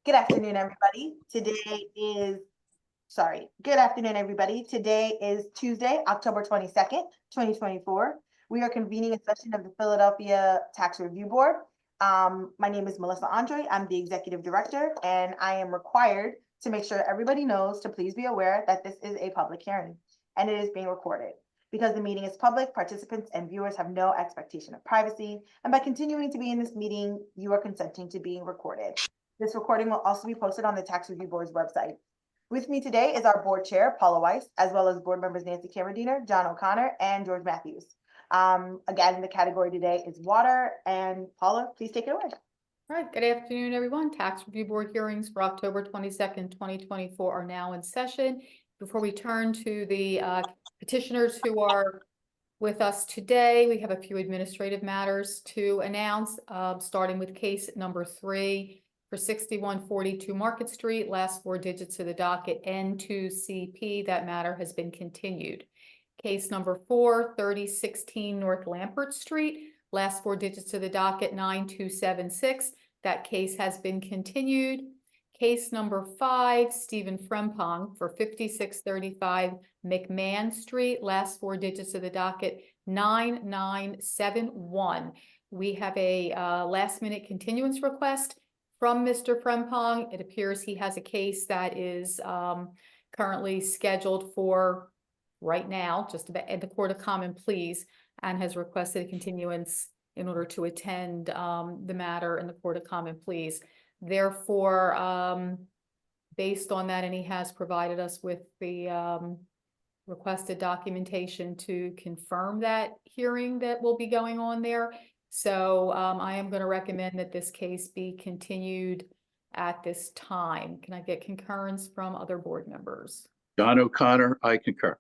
Good afternoon, everybody. Good afternoon, everybody. Today is Tuesday, October 22nd, 2024. We are convening a session of the Philadelphia Tax Review Board. My name is Melissa Andre. I'm the executive director, and I am required to make sure everybody knows to please be aware that this is a public hearing and it is being recorded. Because the meeting is public, participants and viewers have no expectation of privacy, and by continuing to be in this meeting, you are consenting to being recorded. This recording will also be posted on the Tax Review Board's website. With me today is our board chair, Paula Weiss, as well as board members Nancy Cameradiner, John O'Connor, and George Matthews. Again, the category today is water, and Paula, please take it away. All right, good afternoon, everyone. Tax Review Board hearings for October 22nd, 2024 are now in session. Before we turn to the petitioners who are with us today, we have a few administrative matters to announce, starting with case number 3 for 6142 Market Street, last 4 digits of the docket N2CP. That matter has been continued. Case number 4, 3016 North Lampert Street, last 4 digits of the docket 9276. That case has been continued. Case number 5, Stephen Frempong for 5635 McMahon Street, last 4 digits of the docket 9971. We have a last minute continuance request from Mr. Frempong. It appears he has a case that is currently scheduled for right now, just about at the Court of Common Pleas, and has requested a continuance in order to attend the matter in the Court of Common Pleas. Therefore, based on that, and he has provided us with the requested documentation to confirm that hearing that will be going on there. So I am going to recommend that this case be continued at this time. Can I get concurrence from other board members? John O'Connor, I concur.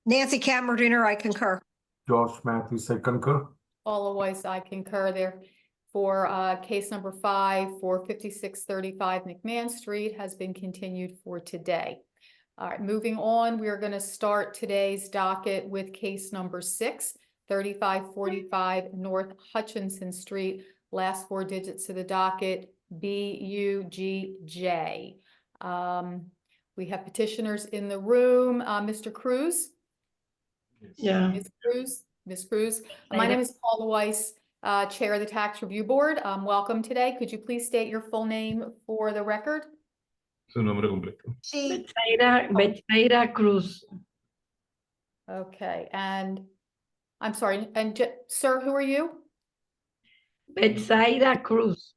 Nancy Cameradiner, I concur. George Matthews, I concur. Paula Weiss, I concur there. For case number 5 for 5635 McMahon Street has been continued for today. All right, moving on, we are going to start today's docket with case number 6, 3545 North Hutchinson Street, last 4 digits of the docket BUGJ. We have petitioners in the room. Mr. Cruz? Yeah. Ms. Cruz. My name is Paula Weiss, Chair of the Tax Review Board. Welcome today. Could you please state your full name for the record? Su nombre completo. Betsaida Cruz. Okay, and I'm sorry, and sir, who are you? Betsaida Cruz.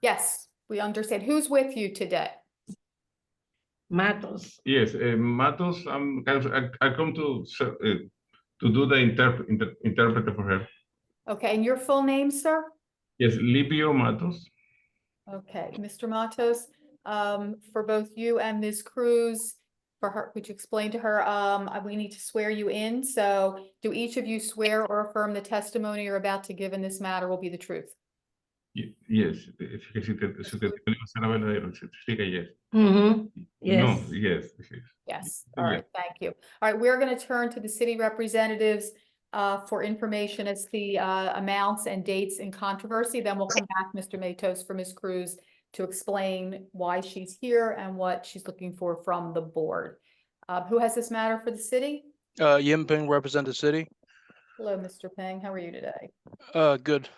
Yes, we understand. Who's with you today? Matos. Yes, Matos, I come to do the interpreter for her. Okay, and your full name, sir? Yes, Livio Matos. Okay, Mr. Matos, for both you and Ms. Cruz, for her, would you explain to her, we need to swear you in. So do each of you swear or affirm the testimony you're about to give in this matter will be the truth? Yes, yes. Mm-hmm. Yes. No, yes. Yes, all right, thank you. All right, we're going to turn to the city representatives for information as the amounts and dates in controversy. Then we'll come back, Mr. Matos, for Ms. Cruz to explain why she's here and what she's looking for from the board. Who has this matter for the city? Yim Peng, represent the city. Hello, Mr. Peng. How are you today? Good.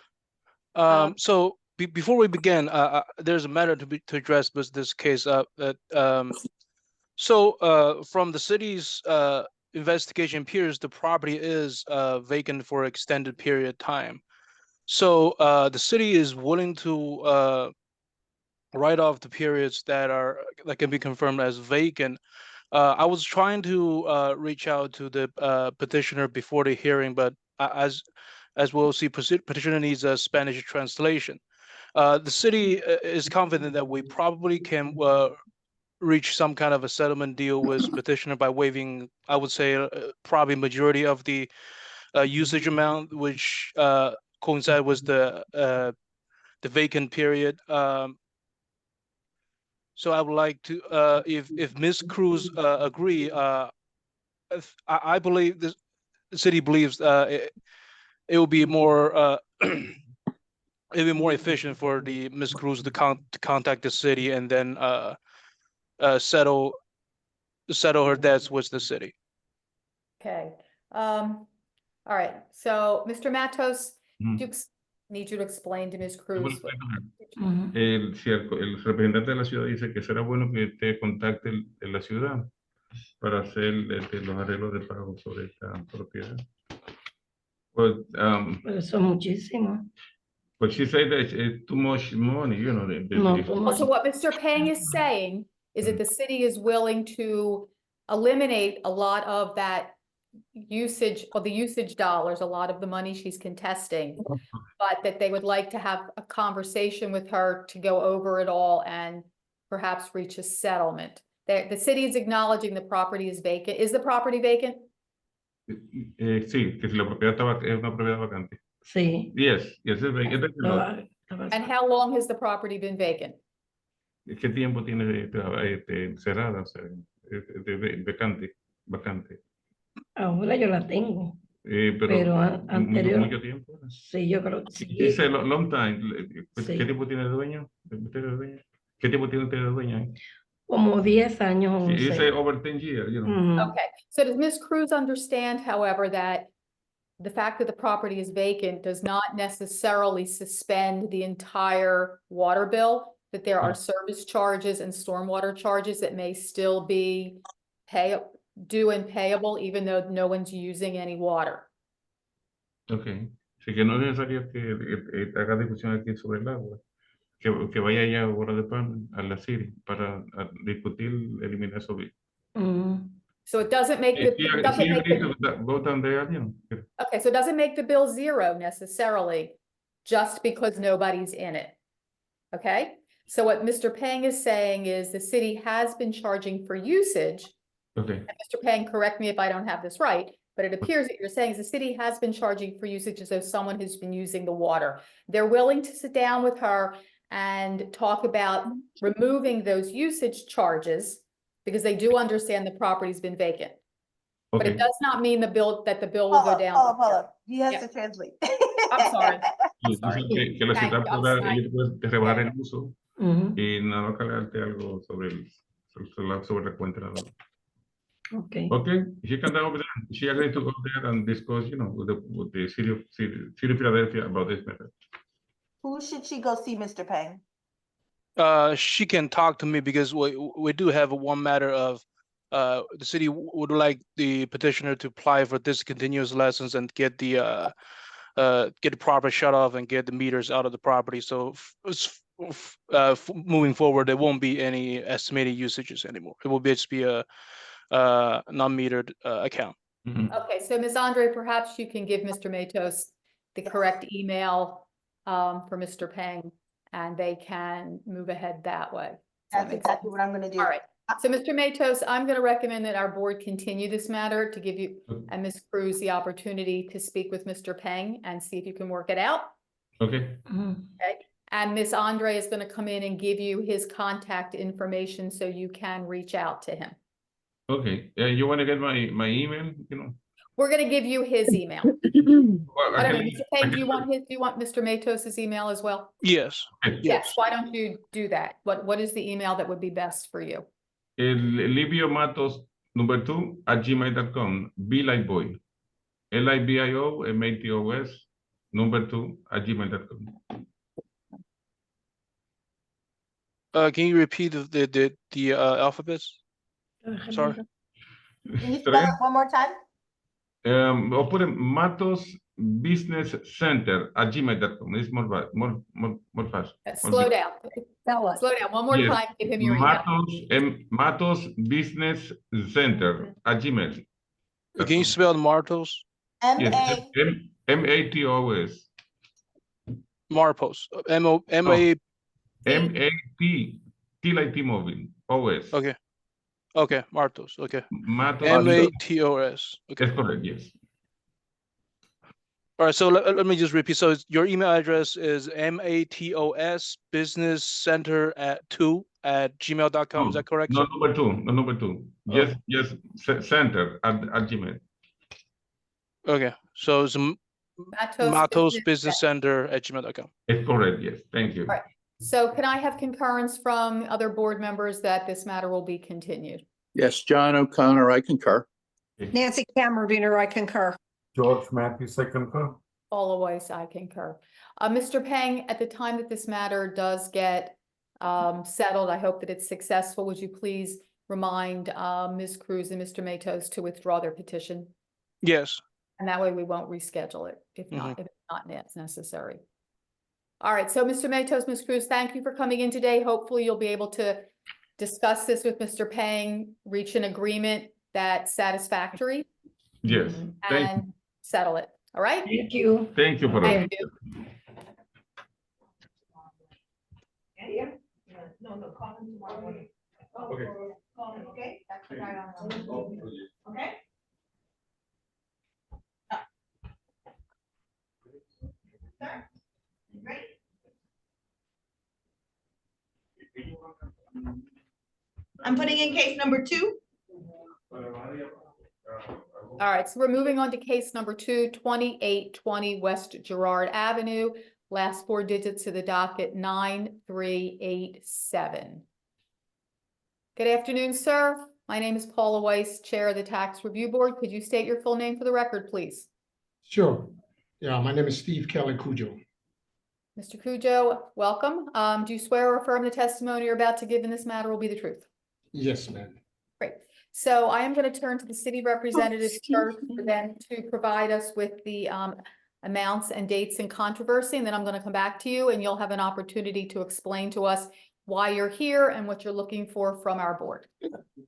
So before we begin, there's a matter to address with this case. From the city's investigation appears the property is vacant for an extended period of time. So the city is willing to write off the periods that can be confirmed as vacant. I was trying to reach out to the petitioner before the hearing, but as we'll see, petitioner needs a Spanish translation. The city is confident that we probably can reach some kind of a settlement deal with petitioner by waiving, I would say, probably majority of the usage amount, which coincide with the vacant period. So I would like to, if Ms. Cruz agree, I believe the city believes it will be more it'd be more efficient for the Ms. Cruz to contact the city and then settle her debts with the city. Okay, all right, so Mr. Matos, Mm. need you to explain to Ms. Yo Cruz. le explico, ma'am. Ujú. Si el representante de la ciudad dice que será bueno que usted contacte en la ciudad para hacer los arreglos de pago sobre esta propiedad. But, Pero eso es muchísimo. but she said that it's too much money, you know. No, too much. So what Mr. Peng is saying is that the city is willing to eliminate a lot of that usage, or the usage dollars, a lot of the money she's contesting, but that they would like to have a conversation with her to go over it all and perhaps reach a settlement. The city is acknowledging the property is vacant. Is the property vacant? Sí, que si la propiedad es una propiedad vacante. Sí. Yes, yes, es Estaba- And how long has the property been vacant? ¿Qué tiempo tiene cerrada? O sea, vacante. Ahora yo la tengo. Pero Pero anterior. mucho tiempo. Sí, yo creo que sí. Dice long time. Sí. ¿Qué tiempo tiene el dueño? ¿Usted es dueño? ¿Qué tiempo tiene usted el dueño? Como 10 años, Sí, 11. dice over 10 years, you know. Ujú. Okay, so does Ms. Cruz understand, however, that the fact that the property is vacant does not necessarily suspend the entire water bill? That there are service charges and stormwater charges that may still be due and payable, even though no one's using any water? Ok. Así que no es necesario que haga discusión aquí sobre el agua. Que vaya ya a Water Department, a la City, para discutir, eliminar eso. Ujú. So it doesn't make the, it doesn't make the, Go down there, you know. okay, so it doesn't make the bill zero necessarily, just because nobody's in it. Okay, so what Mr. Peng is saying is the city has been charging for usage. Ok. And Mr. Peng, correct me if I don't have this right, but it appears that you're saying is the city has been charging for usage as though someone has been using the water. They're willing to sit down with her and talk about removing those usage charges because they do understand the property's been vacant. But it Ok. does not mean the bill, that the bill will Hold go up, down. hold up, hold up. He has Yeah. to translate. I'm sorry. Sí, sorry. dice que la Thank ciudad you, I'm pueda sorry. ellos pueden rebajar el uso Ujú. y nada más cargarte algo sobre la cuenta. Nada más. Ok. Okay, she can over there. She agreed to go there and discuss, you know, with the city of Philadelphia about this matter. Who should she go see, Mr. Peng? She can talk to me because we do have one matter of the city would like the petitioner to apply for discontinuous license and get the proper shut off and get the meters out of the property. So moving forward, there won't be any estimated usages anymore. It will just be a non-metered account. Mhm. Okay, so Ms. Andre, perhaps you can give Mr. Matos the correct email for Mr. Peng, and they can move ahead that way. Does that That's make exactly sense? what I'm gonna do. All right, so Mr. Matos, I'm gonna recommend that our board continue this matter to give you and Ms. Cruz the opportunity to speak with Mr. Peng and see if you can work it out. Okay, Ujú. And Ms. Andre is gonna come in and give you his contact information so you can reach out to him. okay. You want to get my email, you know? We're gonna give you his email. Well, I don't know, can- Mr. Peng, do you want Mr. Matos's email as well? Yes. Yes, why don't you do that? What is the email that would be best for you? Livio Matos @gmail.com. Be like boy. LIBIO MATOS 2 @gmail.com. Can you repeat the alphabets? Sorry. Can you spell it one more time? Or put Matos Business Center @gmail.com. It's more fast. Slow down, slow down, one more Yes. time, give him your email. Matos Business Center @gmail. Can you spell Martos? Yes, M-A, MATOS. Marpos. M-A. MAT, T like T-Mobile, OS. Okay. Okay, Martos. Okay. Matos. M-A-T-O-S. Okay. That's correct, yes. All right. So let me just repeat. So your email address is MATOS business center @2@gmail.com. Is that correct? No, sir? number two, no, number two. Oh. Yes, center at Gmail. Okay. So it's Matos Business Center at gmail.com. It's correct, yes. Thank you. Right. So can I have concurrence from other board members that this matter will be continued? Yes, John O'Connor, I concur. Nancy Cameroviner, I concur. George Matthews, I concur. Paula Weiss, I concur. Mr. Peng, at the time that this matter does get settled, I hope that it's successful. Would you please remind Ms. Cruz and Mr. Matos to withdraw their petition? Yes. And that way we won't reschedule it if it's not necessary. All right, so Mr. Matos, Ms. Cruz, thank you for coming in today. Hopefully you'll be able to discuss this with Mr. Peng, reach an agreement that's satisfactory Yes, thank you. and settle it. All right? Thank you. Thank you for that. Thank you. Okay. Sir, you ready? I'm putting in case number 2. All right, so we're moving on to case number 2, 2820 West Girard Avenue. Last 4 digits of the docket, 9387. Good afternoon, sir. My name is Paula Weiss, Chair of the Tax Review Board. Could you state your full name for the record, please? Sure. Yeah, my name is Steve Kelly Cujo. Mr. Cujo, welcome. Do you swear or affirm the testimony you're about to give in this matter will be the truth? Yes, ma'am. Great. So I am going to turn to the city representative first, for them to provide us with the amounts and dates in controversy, and then I'm going to come back to you and you'll have an opportunity to explain to us why you're here and what you're looking for from our board.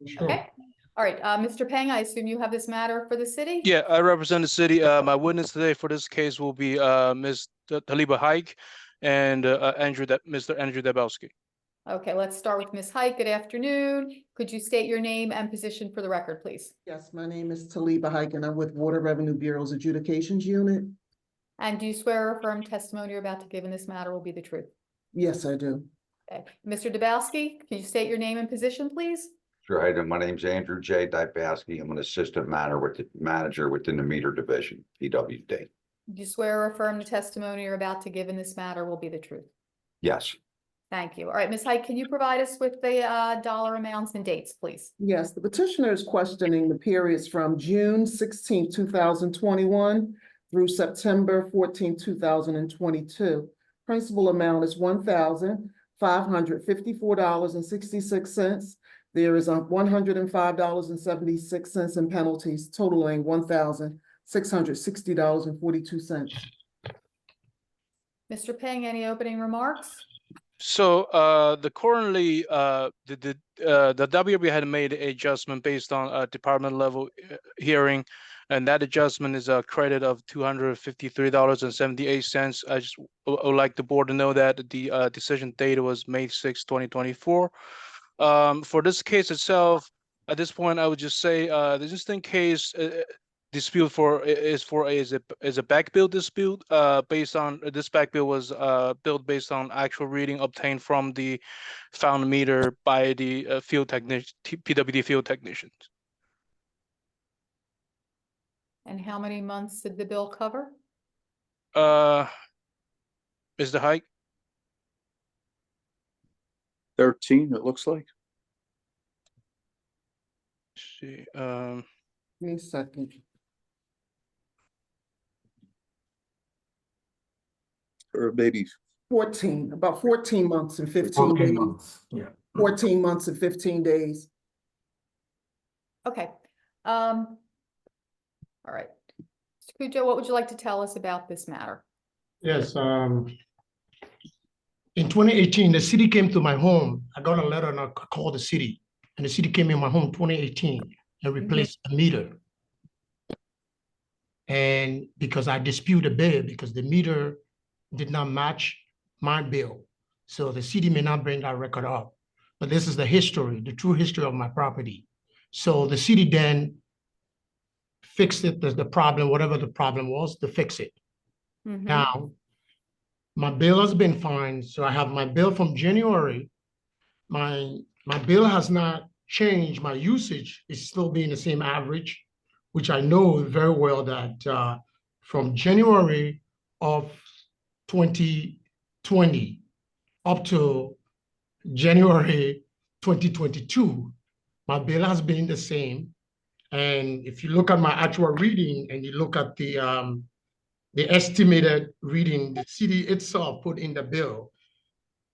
Sure. Okay. All right, Mr. Peng, I assume you have this matter for the city? Yeah, I represent the city. My witness today for this case will be Ms. Taliba Haik and Mr. Andrew Dabowski. Okay, let's start with Ms. Height. Good afternoon. Could you state your name and position for the record, please? Yes, my name is Taliba Hike and I'm with Water Revenue Bureau's Adjudications Unit. And do you swear or affirm testimony you're about to give in this matter will be the truth? Yes, I do. Okay. Mr. Dabowski, can you state your name and position, please? Sure, my name's Andrew J. Dybowski. I'm an assistant manager within the meter division, PWD. Do you swear or affirm the testimony you're about to give in this matter will be the truth? Yes, Thank you. All right, Ms. Height, can you provide us with the dollar amounts and dates, please? Yes, the petitioner is questioning the periods from June 16, 2021 through September 14, 2022. Principal amount is $1,554.66. There is $105.76 in penalties, totaling $1,660.42. Mr. Peng, any opening remarks? So the currently the WRB had made an adjustment based on a department level hearing, and that adjustment is a credit of $253.78. I just would like the board to know that the decision date was May 6, 2024. For this case itself, at this point, I would just say the existing case dispute is a back bill dispute based on this back bill was built based on actual reading obtained from the found meter by the field technician, PWD field technicians. And how many months did the bill cover? Is the hike 13, it looks like. see Give me a second. Or maybe 14, about 14 months and 15 days. Yeah. 14 months and 15 days. Okay. All right. Mr. Cujo, what would you like to tell us about this matter? Yes, in 2018, the city came to my home. I got a letter and I called the city, and the city came in my home 2018 and replaced a meter. And because I disputed the bill, because the meter did not match my bill. So the city may not bring that record up, but this is the history, the true history of my property. So the city then fixed it, the problem, whatever the problem was, to fix it. Mhm. Now, my bill has been fine, so I have my bill from January. My bill has not changed. My usage is still being the same average, which I know very well that from January of 2020 up to January 2022, my bill has been the same. And if you look at my actual reading and you look at the estimated reading the city itself put in the bill,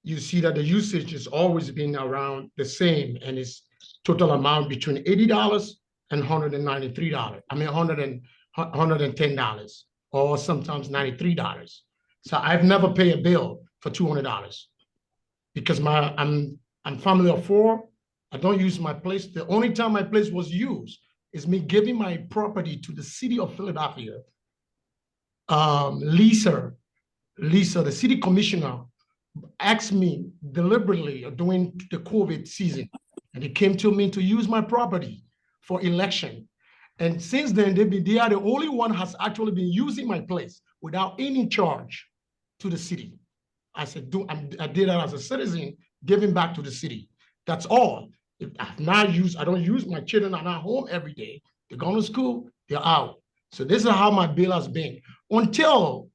you see that the usage has always been around the same, and it's total amount between $80 and $193. I mean, $110, or sometimes $93. So I've never paid a bill for $200 because I'm family of four. I don't use my place. The only time my place was used is me giving my property to the city of Philadelphia. Lisa, the city commissioner, asked me deliberately during the COVID season, and they came to me to use my property for election. And since then, they are the only one has actually been using my place without any charge to the city. I said, I did that as a citizen, giving back to the city. That's all. If I don't use, my children are not home every day. They're going to school, they're out. So this is how my bill has been until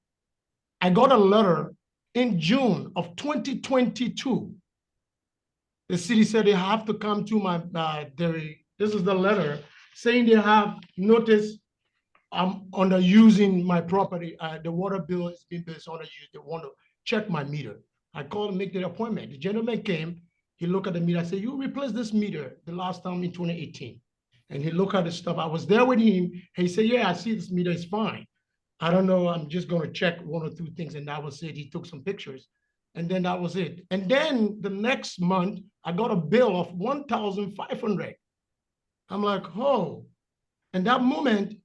I got a letter in June of 2022. The city said they have to come to my, this is the letter saying they have noticed I'm underusing my property. The water bill has been based on underused. They want to check my meter. I called and make the appointment. The gentleman came, he looked at the meter. I said, you replaced this meter the last time in 2018. And he looked at the stuff. I was there with him. He said, yeah, I see this meter is fine. I don't know, I'm just going to check one or two things. And that was it. He took some pictures. And then that was it. And then the next month, I got a bill of $1,500. I'm like, oh. And that moment,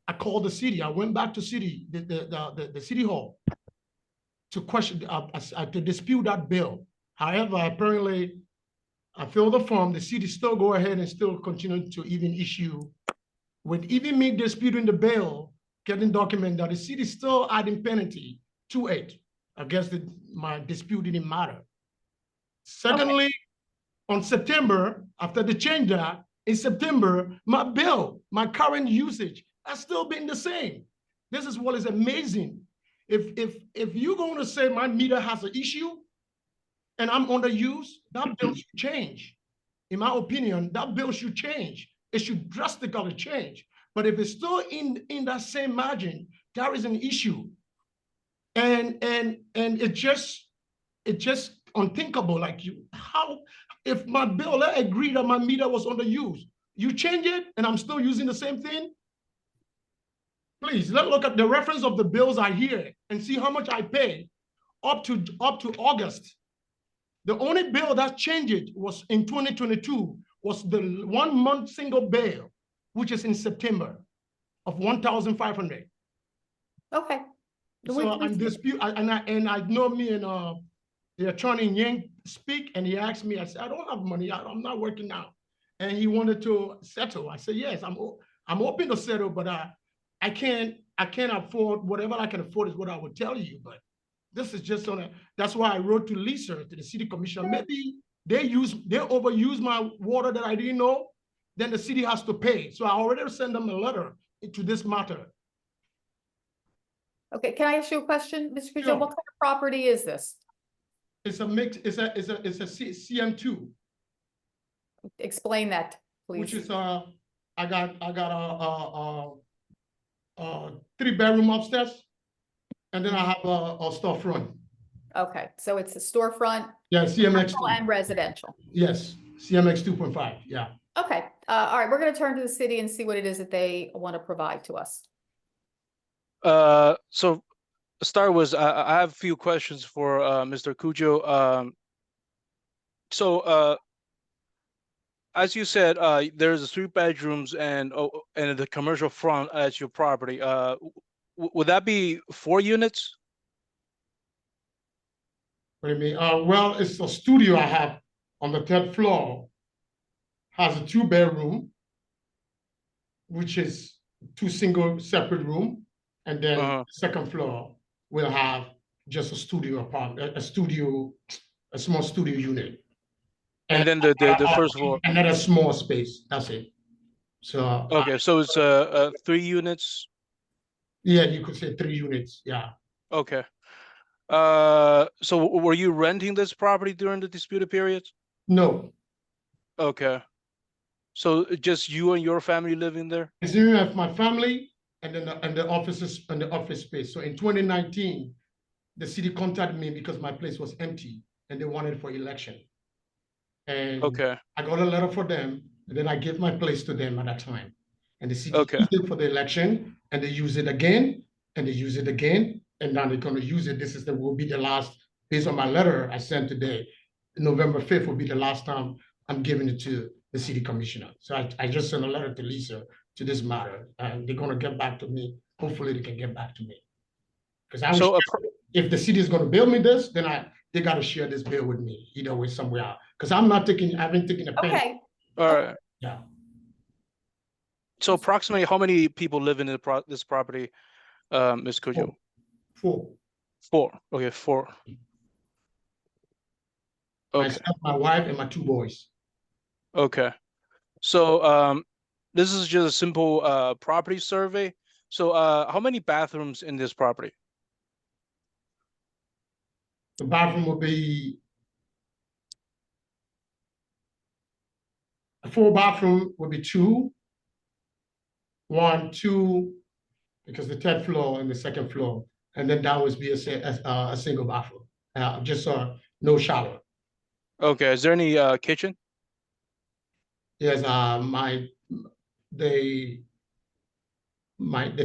I called the city. I went back to city, the city hall to question, to dispute that bill. However, apparently, I filled the form. The city still go ahead and still continue to even issue, with even me disputing the bill, getting document that the city still adding penalty to it. I guess my dispute didn't matter. Secondly, on September, after the change that, in September, my bill, my current usage has still been the same. This is what is amazing. If you're going to say my meter has an issue and I'm underused, that bill should change. In my opinion, that bill should change. It should drastically change. But if it's still in that same margin, there is an issue. And it's just unthinkable. Like how, if my bill, I agree that my meter was underused, you change it and I'm still using the same thing? Please, let's look at the reference of the bills I hear and see how much I pay up to August. The only bill that changed was in 2022 was the 1 month single bill, which is in September of $1,500. Okay. So I'm dispute, and I know me and the attorney Yang speak, and he asked me, I said, I don't have money, I'm not working now. And he wanted to settle. I said, yes, I'm open to settle, but I can't afford, whatever I can afford is what I would tell you. But this is just that's why I wrote to Lisa, to the city commissioner. Maybe they overuse my water that I didn't know, then the city has to pay. So I already sent them a letter into this matter. Okay, can I ask you a question, Mr. Cujo? Sure. What kind of property is this? It's a mix, it's a CM2. Explain that, please. Which is I got a 3-bedroom upstairs, and then I have a storefront. Okay, so it's a storefront, Yeah, CMX. commercial and residential. Yes, CMX 2.5. Yeah. Okay, all right, we're gonna turn to the city and see what it is that they want to provide to us. So start was I have a few questions for Mr. Cujo. As you said, there's 3 bedrooms and the commercial front at your property. Would that be 4 units? What do you mean? Well, it's a studio I have on the 3rd floor. Has a 2-bedroom, which is 2 single separate room. And then the 2nd floor will have just a studio apartment, a small studio unit. And then the 1st floor. And then a small space. That's it. So okay, so it's 3 units. Yeah, you could say 3 units, yeah. Okay. So were you renting this property during the disputed periods? No, Okay. So just you and your family living there? it's you have my family and then the offices and the office space. So in 2019, the city contacted me because my place was empty and they wanted for election. And Okay, I got a letter for them, and then I gave my place to them at that time. And the city Okay. used it for the election, and they use it again, and they use it again, and now they're gonna use it. This is will be the last, based on my letter I sent today, November 5th will be the last time I'm giving it to the city commissioner. So I just sent a letter to Lisa to this matter, and they're gonna get back to me. Hopefully they can get back to me. Because I was, so if the city is gonna build me this, then they gotta share this bill with me, either way, somewhere. Because I haven't taken a penny. Okay, all right. Yeah. So approximately how many people live in this property, Ms. Cujo? Four. Four. Okay, four. Okay, Myself, my wife, and my 2 boys. okay. So this is just a simple property survey. So how many bathrooms in this property? The bathroom will be a 4 bathroom will be 2. 1, 2, because the 3rd floor and the 2nd floor, and then that would be a single bathroom. Just no shower. Okay, is there any kitchen? Yes, the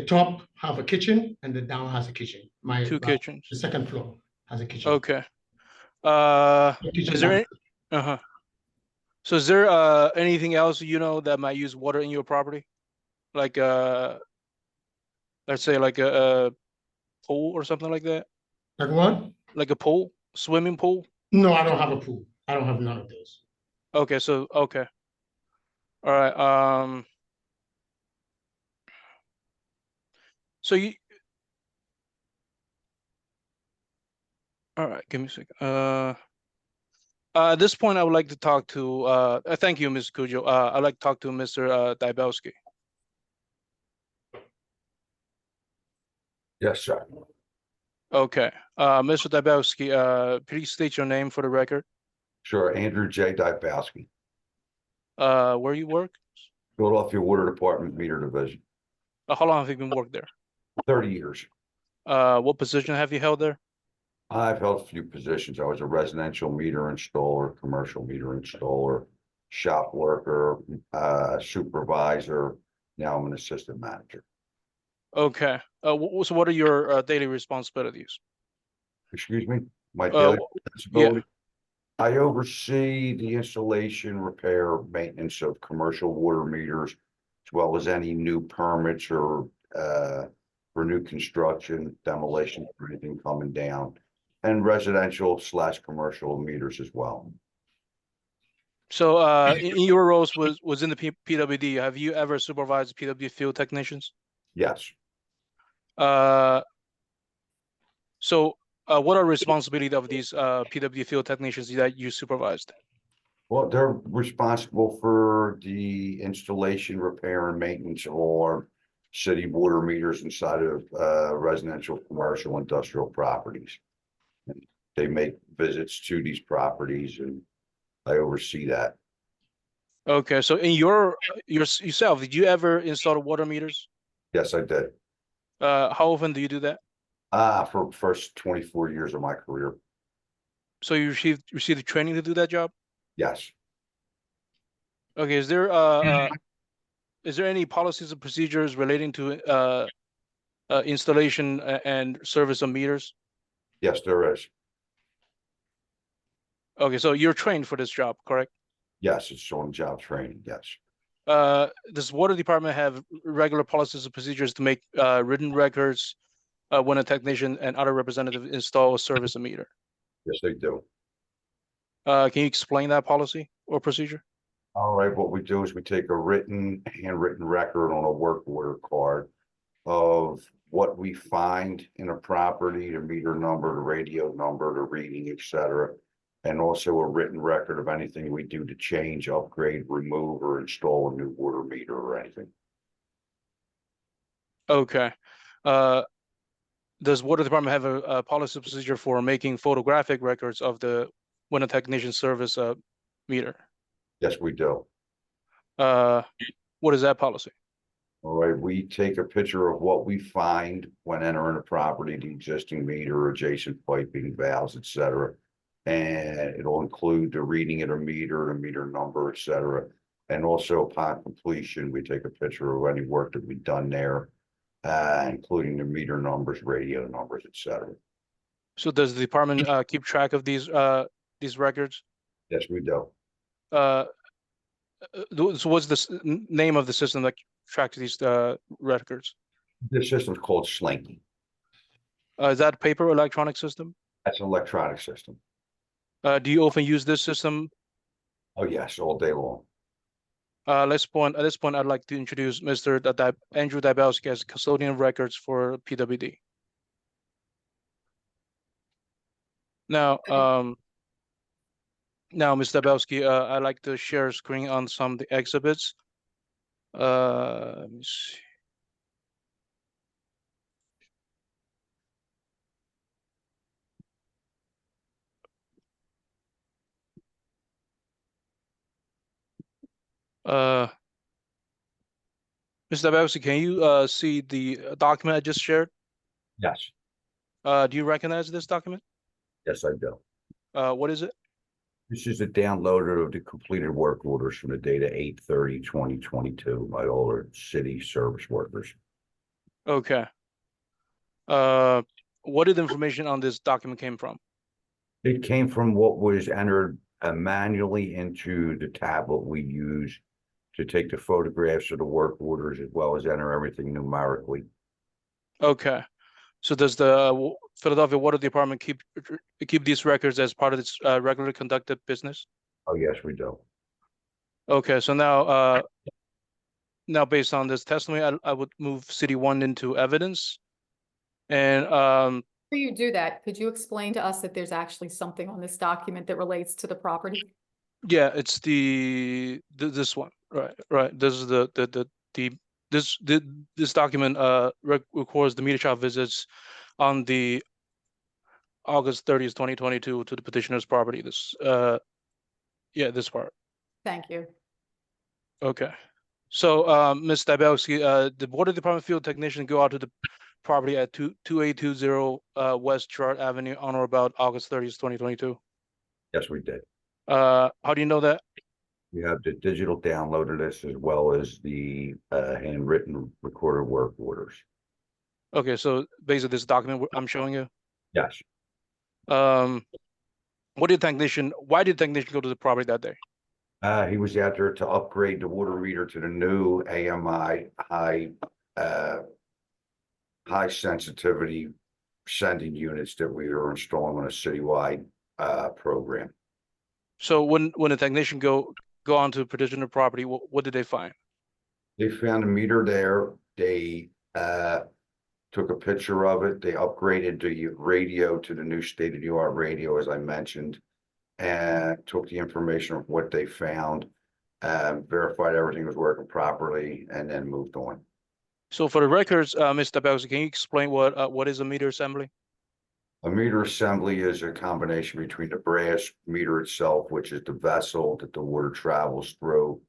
top have a kitchen and the down has a kitchen. Two kitchens. The 2nd floor has a kitchen. Okay. Kitchen Is there down. any, uh-huh. So is there anything else that might use water in your property? Like let's say like a pool or something like that? Like what? Like a pool, swimming pool? No, I don't have a pool. I don't have none of those. Okay, so okay. All right. So you all right, give me a second. At this point, I would like to talk to thank you, Ms. Cujo. I'd like to talk to Mr. Dybelski. Yes, sir. Okay. Mr. Dybelski, please state your name for the record. Sure, Andrew J. Dybowski, Where you work? Philadelphia Water Department Meter Division, How long have you been working there? 30 years. What position have you held there? I've held a few positions. I was a residential meter installer, commercial meter installer, shop worker, supervisor. Now I'm an assistant manager. Okay. So what are your daily responsibilities? Excuse me, my daily yeah. responsibility. I oversee the installation, repair, maintenance of commercial water meters, as well as any new permits or for new construction, demolition, or anything coming down, and residential/commercial meters as well. So in your roles was in the PWD, have you ever supervised PWD field technicians? Yes. So what are responsibility of these PWD field technicians that you supervised? Well, they're responsible for the installation, repair, and maintenance of all our city water meters inside of residential, commercial, industrial properties. And they make visits to these properties, and I oversee that. Okay, so in yourself, did you ever install water meters? Yes, I did. How often do you do that? For the first 24 years of my career. So you received the training to do that job? Yes. Okay, is there any policies and procedures relating to installation and service of meters? Yes, there is. Okay, so you're trained for this job, correct? Yes, it's on-job training. Yes. Does water department have regular policies and procedures to make written records when a technician and other representative install or service a meter? Yes, they do. Can you explain that policy or procedure? All right, what we do is we take a handwritten record on a work order card of what we find in a property, the meter number, the radio number, the reading, etc. And also a written record of anything we do to change, upgrade, remove, or install a new water meter or anything. Okay. does water department have a policy procedure for making photographic records of the when a technician service a meter? Yes, we do. What is that policy? All right, we take a picture of what we find when entering a property, the existing meter, adjacent piping, valves, et cetera. And it'll include the reading of the meter number, et cetera. And also upon completion, we take a picture of any work that we've done there, including the meter numbers, radio numbers, et cetera. So does the department keep track of these records? Yes, we do. So what's the name of the system that tracks these records? This system's called Slinky. Is that paper or electronic system? That's an electronic system. Do you often use this system? Oh, yes, all day long. At this point, I'd like to introduce Mr. Andrew Dybowski as custodian of records for PWD. Now, Mr. Dybowski, I'd like to share screen on some of the exhibits. Let me see. Mr. Dybowski, can you see the document I just shared? Yes, Do you recognize this document? yes, I do. What is it? This is a downloader of the completed work orders from the date of 8/30/2022 by all our city service workers. Okay. What did the information on this document came from? It came from what was entered manually into the tablet we use to take the photographs of the work orders as well as enter everything numerically. Okay. So does the Philadelphia Water Department keep these records as part of its regularly conducted business? Oh, yes, we do. Okay, so now based on this testimony, I would move City 1 into evidence. And Before you do that, could you explain to us that there's actually something on this document that relates to the property? yeah, it's this one, right. This is this document records the meter shop visits on the August 30th, 2022 to the petitioner's property. This this part. Thank you. Okay. So Ms. Dybowski, the Water Department field technician go out to the property at 2820 West Chart Avenue on or about August 30th, 2022. Yes, we did. How do you know that? We have the digital download of this as well as the handwritten recorded work orders. Okay, so basically this document I'm showing you. Yes. Why did the technician go to the property that day? He was out there to upgrade the water meter to the new AMI high sensitivity sending units that we are installing on a citywide program. So when the technician go onto the petitioner property, what did they find? They found a meter there. They took a picture of it. They upgraded the radio to the new state-of-the-art radio, as I mentioned, and took the information of what they found, verified everything was working properly, and then moved on. So for the records, Mr. Dybowski, can you explain what is a meter assembly? A meter assembly is a combination between the brass meter itself, which is the vessel that the water travels through,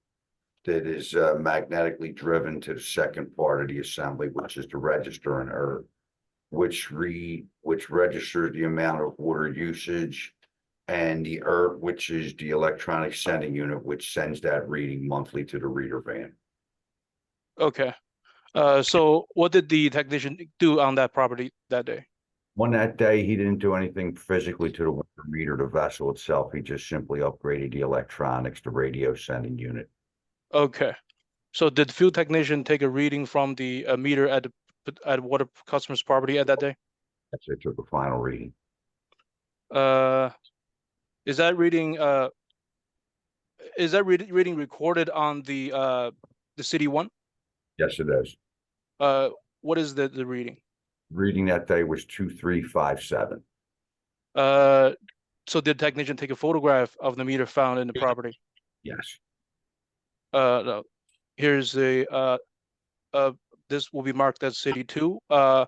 that is magnetically driven to the second part of the assembly, which is the register and earth, which registers the amount of water usage, and the ERT, which is the electronic sending unit, which sends that reading monthly to the reader van. Okay. So what did the technician do on that property that day? On that day, he didn't do anything physically to the water meter, the vessel itself. He just simply upgraded the electronics, the radio sending unit. Okay. So did the field technician take a reading from the meter at water customer's property at that day? Yes, they took a final reading. Is that reading reading recorded on the City 1? Yes, it is. What is the reading? Reading that day was 2357. So did the technician take a photograph of the meter found in the property? Yes. No. Here's a this will be marked as city two. Are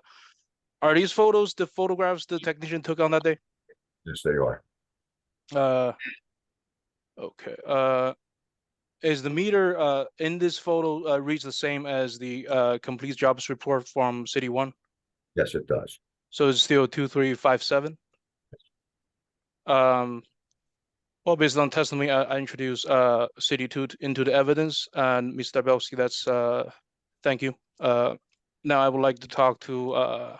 these photos the photographs the technician took on that day? Yes, they are. Okay, is the meter in this photo reads the same as the complete jobs report from city one? Yes, it does. So it's still 2357? Well, based on testimony, I introduced city two into the evidence, and Mr. Belsky, that's thank you. Now I would like to talk to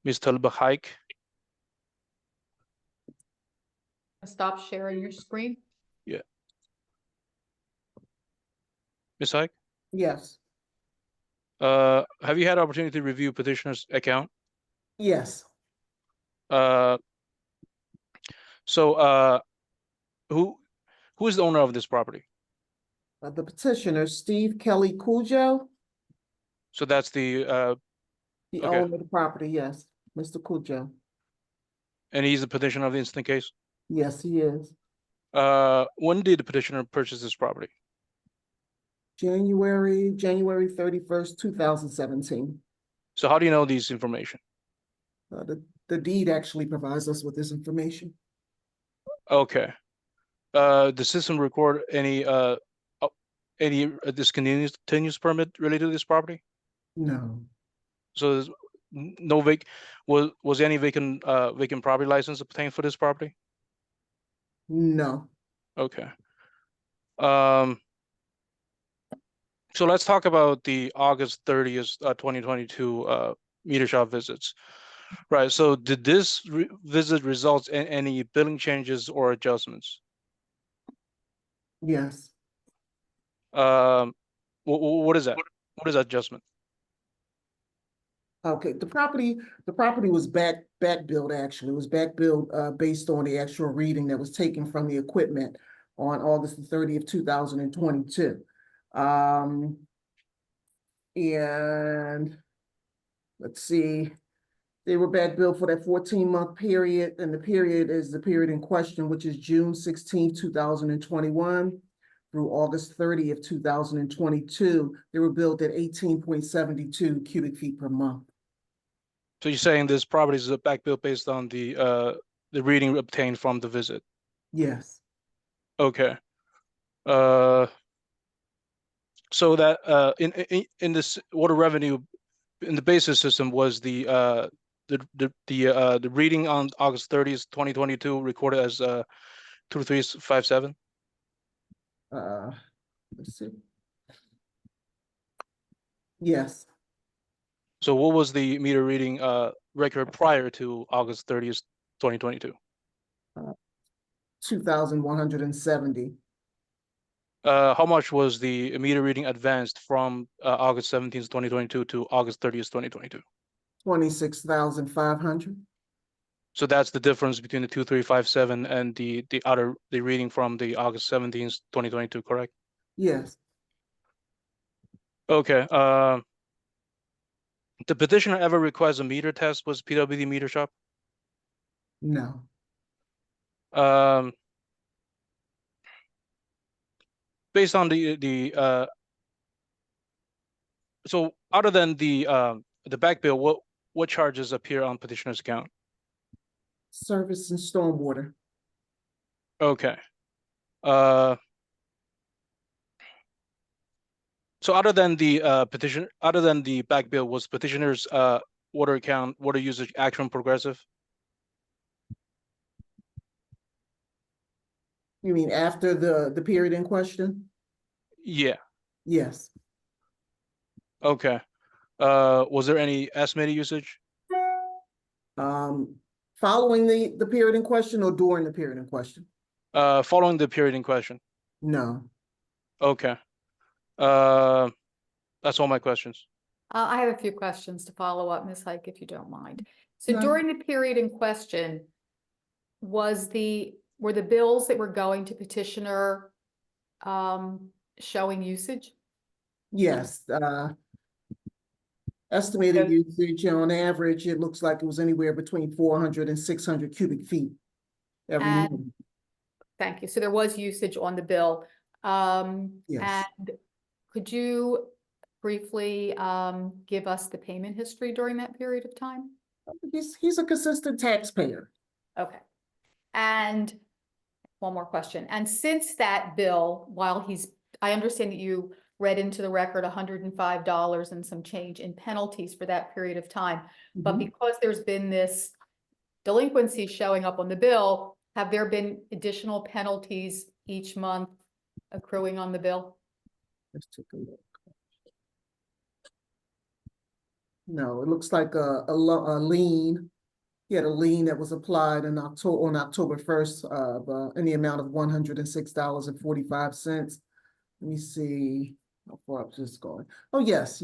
Mr. Bahaik. Stop sharing your screen. Ms. Haik, Yes, have you had opportunity to review petitioner's account? yes. So who is the owner of this property? The petitioner, Steve Kelly Cujo, So that's the the Okay. owner of the property, yes, Mr. Cujo. and he's the petitioner of the instant case. Yes, he is. When did the petitioner purchase this property? January 31st, 2017. So how do you know these information? The deed actually provides us with this information. Okay. The system record any discontinuous permit related to this property? No, So there's no was any vacant property license obtained for this property? no. Okay. So let's talk about the August 30th, 2022 meter shop visits. Right, so did this visit result in any billing changes or adjustments? Yes, What is that? What is that adjustment? okay, the property was back billed, actually. It was back billed based on the actual reading that was taken from the equipment on August the 30th, 2022. And let's see, they were back billed for that 14-month period, and the period is the period in question, which is June 16th, 2021 through August 30th, 2022. They were billed at 18.72 cubic feet per month. So you're saying this property is a back bill based on the reading obtained from the visit? Yes, Okay. So that in this water revenue in the basis system was the reading on August 30th, 2022 recorded as 2357? let's see. Yes, So what was the meter reading record prior to August 30th, 2022? 2,170. How much was the meter reading advanced from August 17th, 2022 to August 30th, 2022? 26,500. So that's the difference between the 2357 and the reading from the August 17th, 2022, correct? Yes, Okay. The petitioner ever request a meter test with PWD meter shop? no, Based on so other than the back bill, what charges appear on petitioner's account? service and stormwater. Okay. So other than the other than the back bill, was petitioner's water usage action progressive? You mean after the period in question? Yeah. Yes, Okay. Was there any estimated usage? following the period in question or during the period in question? Following the period in question. No, Okay. That's all my questions. I have a few questions to follow up, Ms. Hike, if you don't mind. So No. during the period in question, were the bills that were going to petitioner showing usage? yes, estimated Okay. usage on average, it looks like it was anywhere between 400 and 600 cubic feet every And- month. Thank you. So there was usage on the bill. Yes. And could you briefly give us the payment history during that period of time? He's a consistent taxpayer. Okay. And one more question. And since that bill, while I understand that you read into the record $105 and some change in penalties for that period of time, but Mhm. because there's been this delinquency showing up on the bill, have there been additional penalties each month accruing on the bill? Let's take a look. No, it looks like a lien. He had a lien that was applied on October 1st, in the amount of $106.45. Let me see how far up this is going. Oh, yes,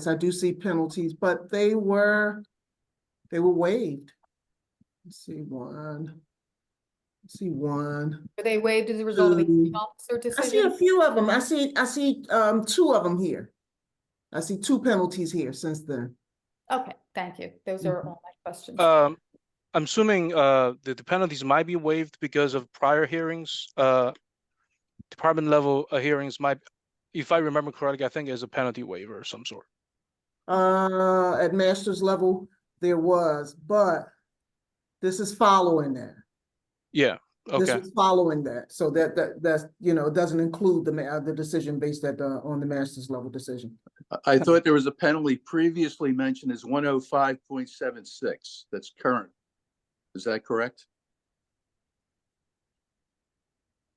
I do see penalties, but they were waived. Let's see one. Were they waived as a result of a hearing officer I see a decision? few of them. I see two of them here. I see two penalties here since then. Okay, thank you. Those are all my questions. I'm assuming the penalties might be waived because of prior hearings. Department level hearings might, if I remember correctly, I think there's a penalty waiver of some sort. At master's level, there was, but this is following that. Yeah, This okay. is following that, so that's, it doesn't include the decision based on the master's level decision. I thought there was a penalty previously mentioned as 105.76. That's current. Is that correct?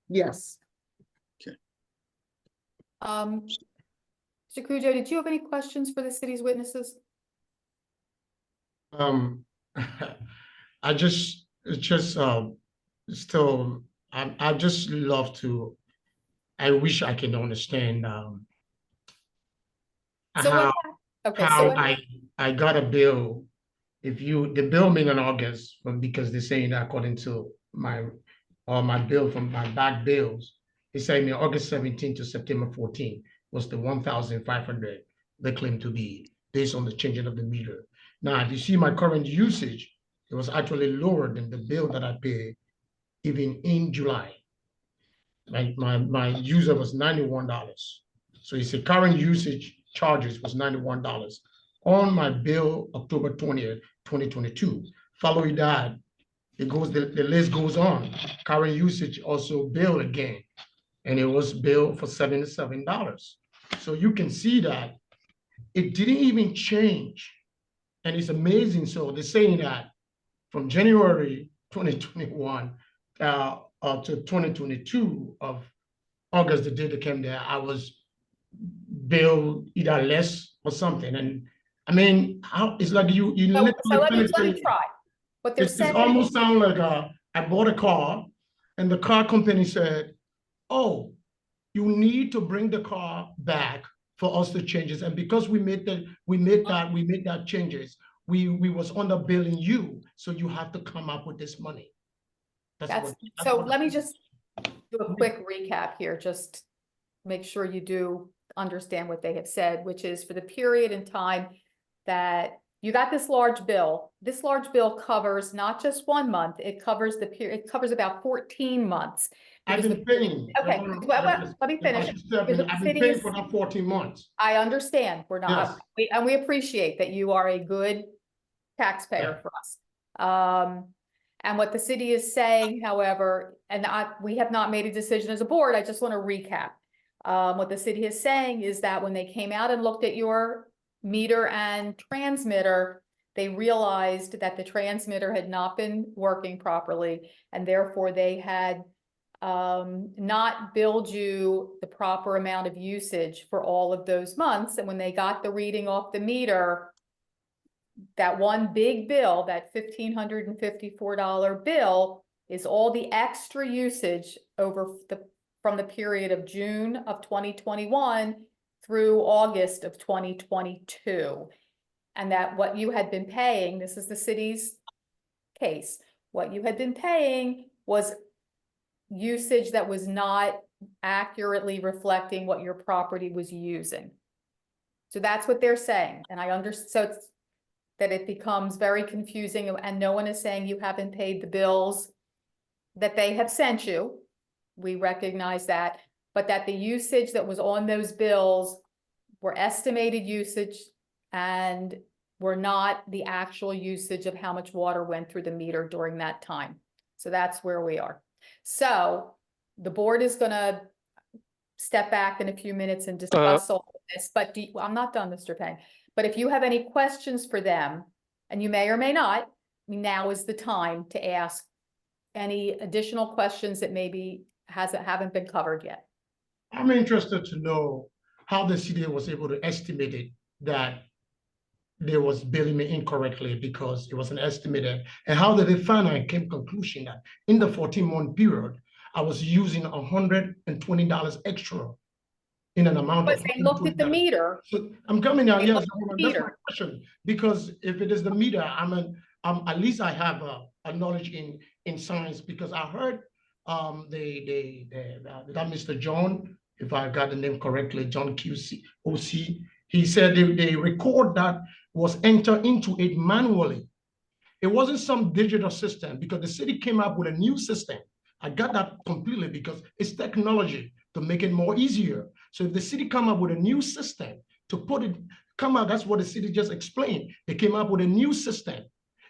Yes. Mr. Cujo, did you have any questions for the city's witnesses? I just still, I just love to, I wish I can understand So how, what, okay, so what, I got a bill. The bill made in August, but because they're saying that according to my bill from my back bills, it's saying August 17 to September 14 was the 1,500 they claim to be based on the changing of the meter. Now, if you see my current usage, it was actually lower than the bill that I paid even in July. My user was $91. So you see current usage charges was $91 on my bill October 20th, 2022. Following that, the list goes on. Current usage also billed again, and it was billed for $77. So you can see that it didn't even change. And it's amazing. So they're saying that from January 2021 to 2022 of August, the day they came there, I was billed either less or something. And I mean, it's like you so let me literally try. What they're It's saying, almost sound like I bought a car and the car company said, oh, you need to bring the car back for us to change it. And because we made that changes, we was underbilling you. So you have to come up with this money. so let me just do a quick recap here, just make sure you do understand what they have said, which is for the period in time that you got this large bill. This large bill covers not just 1 month, it covers the period, it covers about 14 months. I've been paying. Okay, well, let me finish. I've been paying for that 14 months. I understand, we're not, Yes. and we appreciate that you are a good taxpayer for us. And what the city is saying, however, and we have not made a decision as a board, I just want to recap. What the city is saying is that when they came out and looked at your meter and transmitter, they realized that the transmitter had not been working properly, and therefore they had not billed you the proper amount of usage for all of those months. And when they got the reading off the meter, that one big bill, that $1,554 bill, is all the extra usage from the period of June of 2021 through August of 2022. And that what you had been paying, this is the city's case, what you had been paying was usage that was not accurately reflecting what your property was using. So that's what they're saying. And I understand, so it's that it becomes very confusing, and no one is saying you haven't paid the bills that they have sent you. We recognize that, but that the usage that was on those bills were estimated usage and were not the actual usage of how much water went through the meter during that time. So that's where we are. So the board is gonna step back in a few minutes and discuss all of this, but I'm not done, Mr. Peng. But if you have any questions for them, and you may or may not, now is the time to ask any additional questions that maybe haven't been covered yet. I'm interested to know how the city was able to estimate it, that they was billing me incorrectly because it was an estimated, and how did they finally came conclusion that in the 14-month period, I was using $120 extra in an amount of. But they looked at the $120. meter. So I'm coming out, They yes, looked at the that's my meter. question, because if it is the meter, at least I have a knowledge in science, because I heard that Mr. John, if I got the name correctly, John QC, OC, he said they record that was entered into it manually. It wasn't some digital system, because the city came up with a new system. I got that completely, because it's technology to make it more easier. So if the city come up with a new system to put it, that's what the city just explained. They came up with a new system.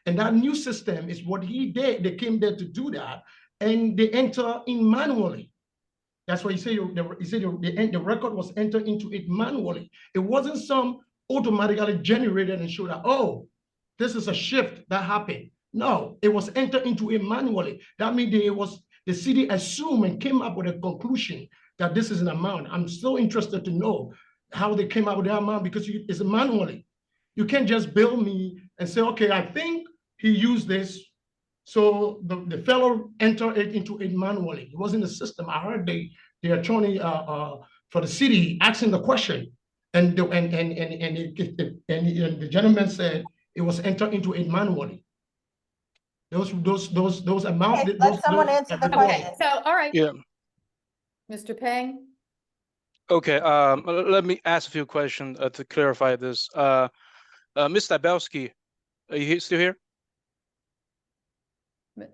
And that new system is what he did. They came there to do that, and they enter in manually. That's why he said the record was entered into it manually. It wasn't some automatically generated and showed that, oh, this is a shift that happened. No, it was entered into it manually. That means the city assumed and came up with a conclusion that this is an amount. I'm still interested to know how they came up with that amount, because it's manually. You can't just bill me and say, okay, I think he used this. So the fellow entered it into it manually. It wasn't a system. I heard the attorney for the city asking the question, and the gentleman said it was entered into it manually. Those amounts. Okay, let someone answer the question. Okay, so, all right. Yeah. Mr. Peng? Okay, let me ask a few questions to clarify this. Ms. Dabowski, are you still here?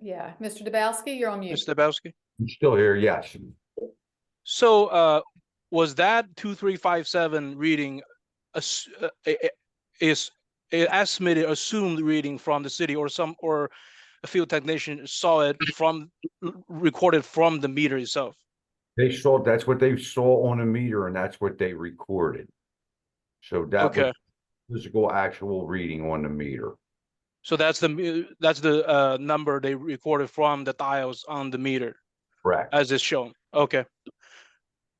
Yeah, Mr. Dabowski, you're on mute. Ms. Dabowski? I'm still here, yes. So, was that 2357 reading is an estimated assumed reading from the city, or a field technician saw it recorded from the meter itself? That's what they saw on a meter, and that's what they recorded. So that was physical actual reading on the meter. So that's the number they recorded from the dials on the meter. Correct. As it's shown. Okay.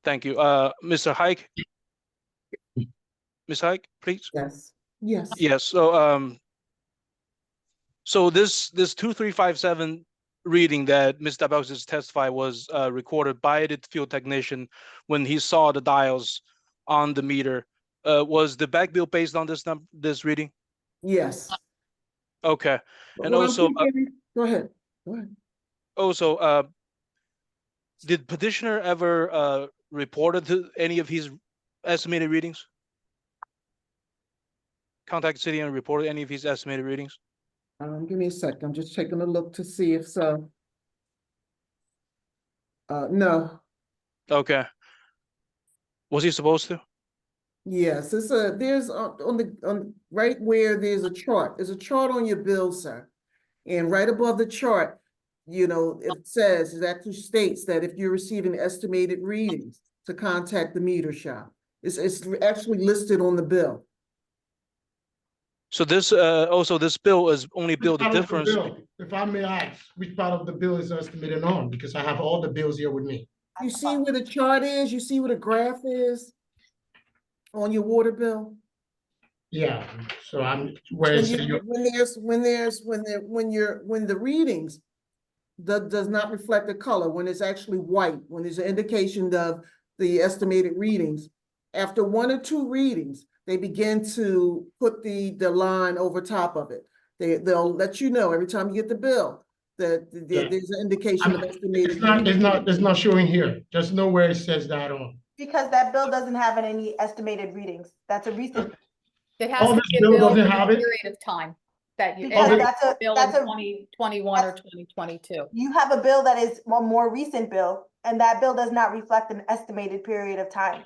Thank you. Mr. Hike? Ms. Hike, please? Yes. Yes. Yes, so so this 2357 reading that Ms. Dabowski testified was recorded by the field technician when he saw the dials on the meter. Was the back bill based on this reading? Yes. Okay. And Well, also, go ahead. Also, did petitioner ever reported to any of his estimated readings? Contact city and reported any of his estimated readings? Give me a sec. I'm just taking a look to see if so. No. Okay. Was he supposed to? Yes, there's right where there's a chart. There's a chart on your bill, sir. And right above the chart, it says, it actually states that if you're receiving estimated readings, to contact the meter shop. It's actually listed on the bill. So this also this bill is only billed the difference. If I may ask, which part of the bill is estimated on? Because I have all the bills here with me. You see where the chart is? You see where the graph is on your water bill? Yeah, so I'm When the readings does not reflect the color, when it's actually white, when there's an indication of the estimated readings, after one or two readings, they begin to put the line over top of it. They'll let you know every time you get the bill that there's an indication of estimated. It's not showing here. There's nowhere it says that on. Because that bill doesn't have any estimated readings. That's a recent. It has to this be a bill bill doesn't for have the it? period of time that you. Because it that's has a- to be bill that's in a- 2021 or 2022. You have a bill that is a more recent bill, and that bill does not reflect an estimated period of time.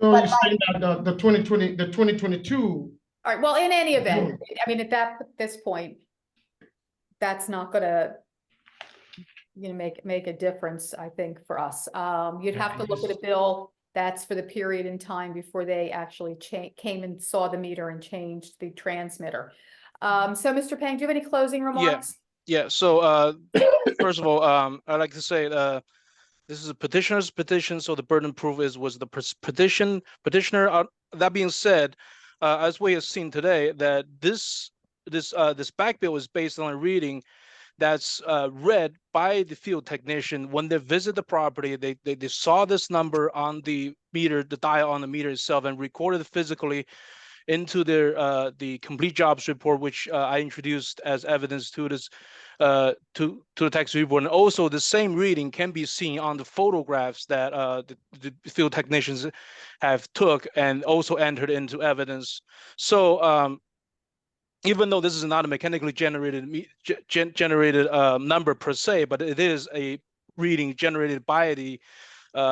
So But you're saying that the 2022, All right, well, in any event, June. I mean, this point, that's not gonna, make a difference, I think, for us. You'd Yeah, have to I look at a just- bill that's for the period in time before they actually came and saw the meter and changed the transmitter. So Mr. Peng, do you have any closing remarks? Yeah, so first of all, I'd like to say this is a petitioner's petition, so the burden of proof was the petitioner. That being said, as we have seen today, that this back bill is based on a reading that's read by the field technician when they visit the property. They saw this number on the meter, the dial on the meter itself, and recorded it physically into their the complete jobs report, which I introduced as evidence to this to the tax report. And also the same reading can be seen on the photographs that the field technicians have took and also entered into evidence. So even though this is not a mechanically generated number per se, but it is a reading generated by the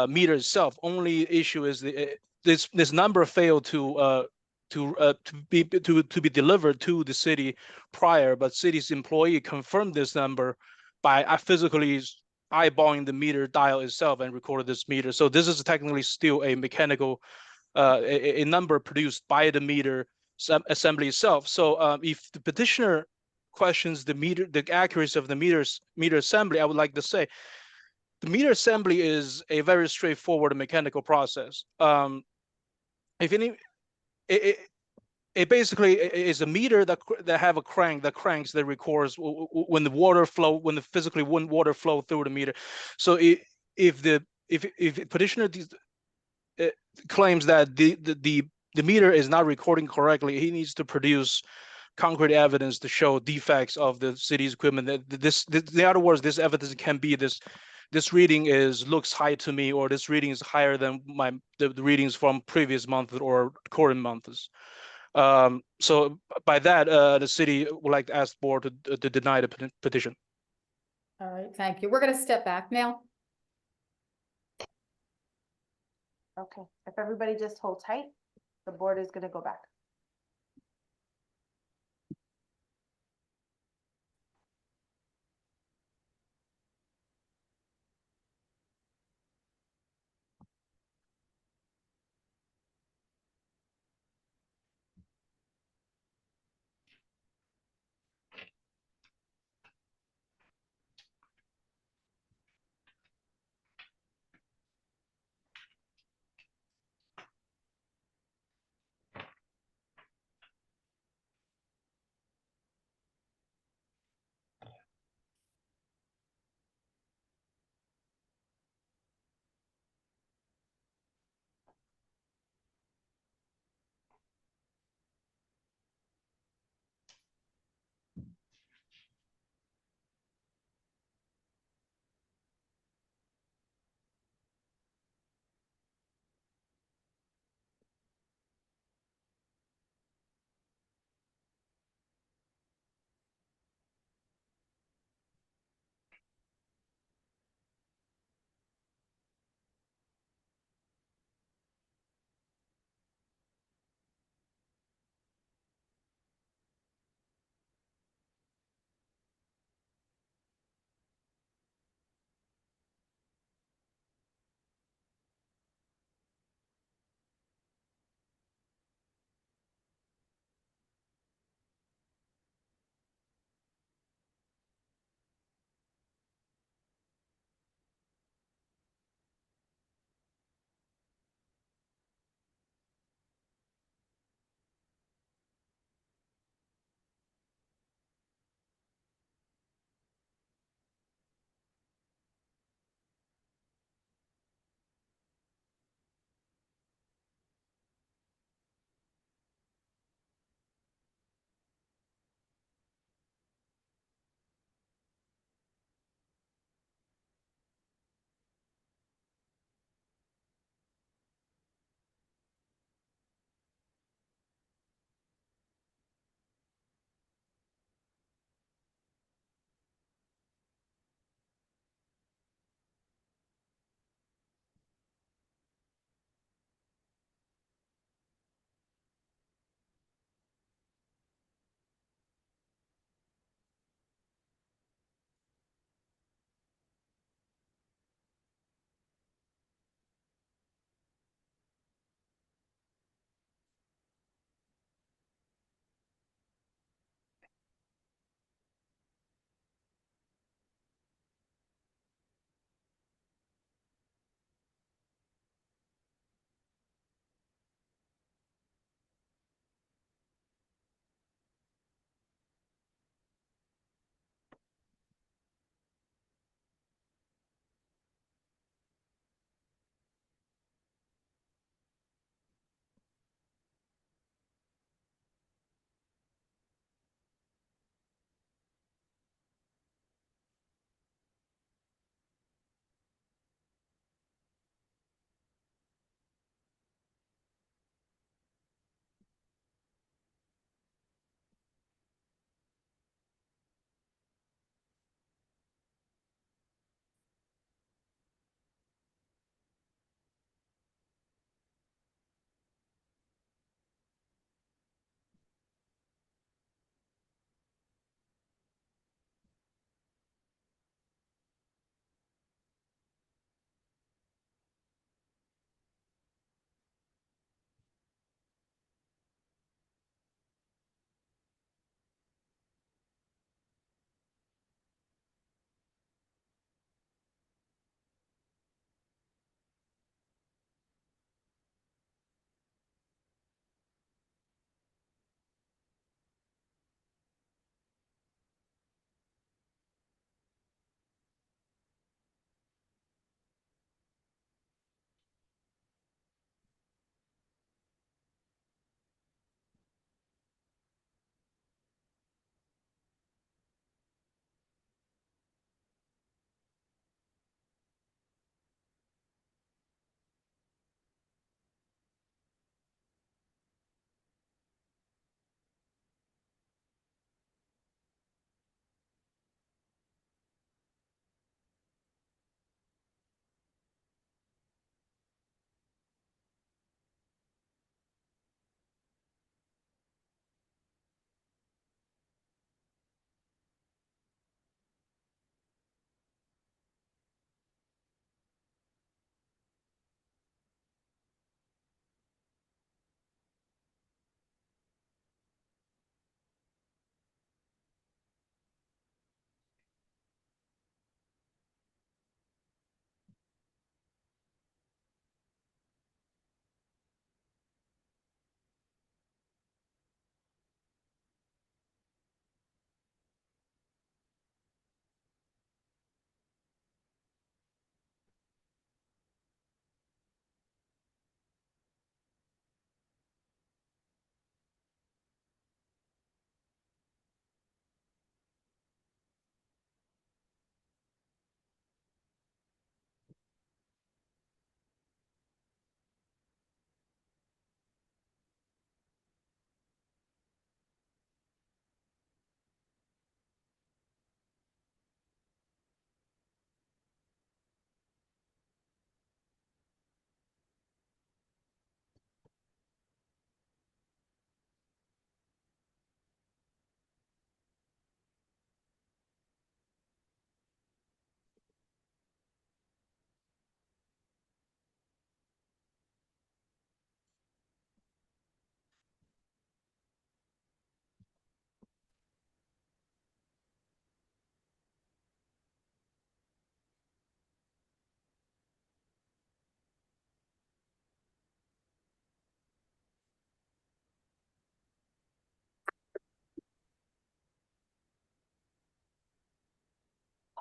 meter itself. Only issue is this number failed to be delivered to the city prior, but city's employee confirmed this number by physically eyeballing the meter dial itself and recorded this meter. So this is technically still a mechanical a number produced by the meter assembly itself. So if the petitioner questions the accuracy of the meter assembly, I would like to say the meter assembly is a very straightforward mechanical process. If any, it basically is a meter that have a crank that cranks that records when the water flow, when water flow through the meter. So if petitioner claims that the meter is not recording correctly, he needs to produce concrete evidence to show defects of the city's equipment. In other words, this evidence can be this reading looks high to me, or this reading is higher than the readings from previous month or current months. So by that, the city would like to ask the board to deny the petition. All right, thank you. We're gonna step back now. Okay, if everybody just hold tight, the board is gonna go back.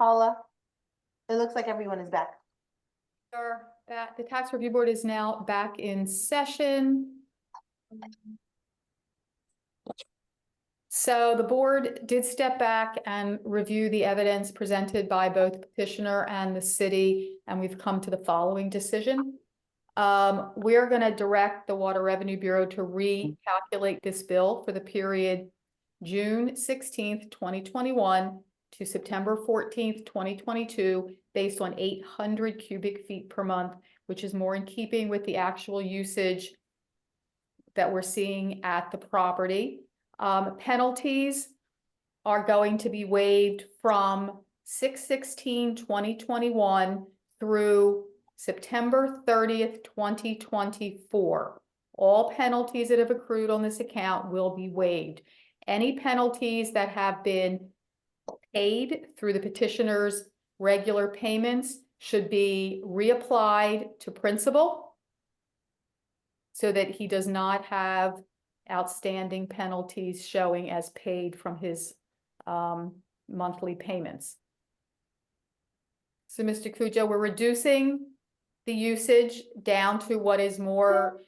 Paula? It looks like everyone is back. The tax review board is now back in session. So the board did step back and review the evidence presented by both petitioner and the city, and we've come to the following decision. We're going to direct the Water Revenue Bureau to recalculate this bill for the period June 16th, 2021 to September 14th, 2022, based on 800 cubic feet per month, which is more in keeping with the actual usage that we're seeing at the property. Penalties are going to be waived from 6/16/2021 through September 30th, 2024. All penalties that have accrued on this account will be waived. Any penalties that have been paid through the petitioner's regular payments should be reapplied to principal so that he does not have outstanding penalties showing as paid from his monthly payments. So Mr. Cujo, we're reducing the usage down to what is more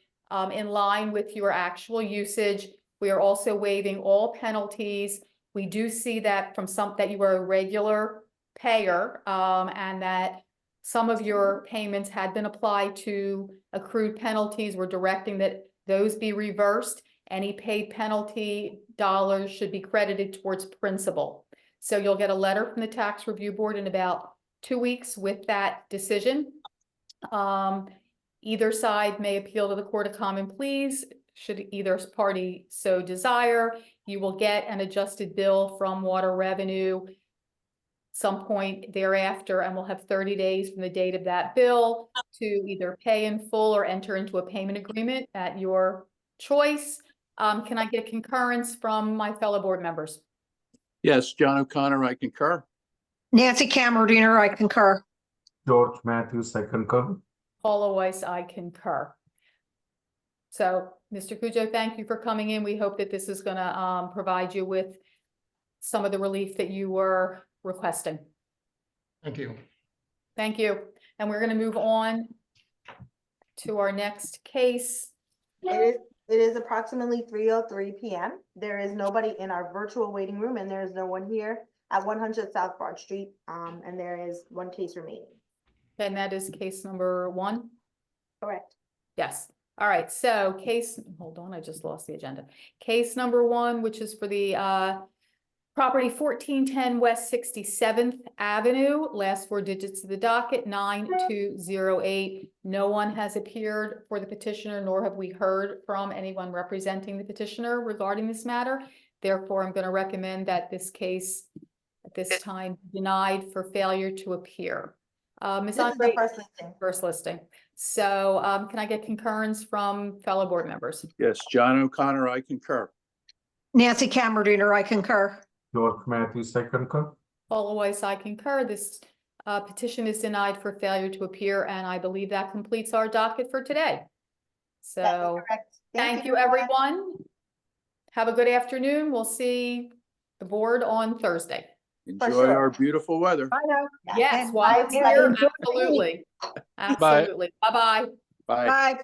in line with your actual usage. We are also waiving all penalties. We do see that from that you are a regular payer and that some of your payments had been applied to accrued penalties. We're directing that those be reversed. Any paid penalty dollars should be credited towards principal. So you'll get a letter from the tax review board in about 2 weeks with that decision. Either side may appeal to the Court of Common Pleas, should either party so desire. You will get an adjusted bill from Water Revenue some point thereafter, and we'll have 30 days from the date of that bill to either pay in full or enter into a payment agreement at your choice. Can I get concurrence from my fellow board members? Yes, John O'Connor, I concur. Nancy Cameradiner, I concur. George Matthews, I concur. Paula Weiss, I concur. So, Mr. Cujo, thank you for coming in. We hope that this is going to provide you with some of the relief that you were requesting. Thank you. Thank you. And we're going to move on to our next case. It is approximately 3:03 p.m. There is nobody in our virtual waiting room, and there is no one here at 100 South Broad Street. And there is one case remaining. And that is case number 1? Correct. Yes. All right. So hold on, I just lost the agenda. Case number 1, which is for the property 1410 West 67th Avenue, last 4 digits of the docket, 9208. No one has appeared for the petitioner, nor have we heard from anyone representing the petitioner regarding this matter. Therefore, I'm going to recommend that this case at this time be denied for failure to appear. Ms. This is Andre, the first listing. first listing. So can I get concurrence from fellow board members? Yes, John O'Connor, I concur. Nancy Cameradiner, I concur. George Matthews, I concur. Paula Weiss, I concur. This petition is denied for failure to appear, and I believe that completes our docket for today. That is So correct. thank you, everyone. Have a good afternoon. We'll see the board on Thursday. Enjoy sure. our beautiful weather. I know. Yes, And while bye, it's here, everybody. absolutely. Absolutely. Bye-bye. Bye. Bye.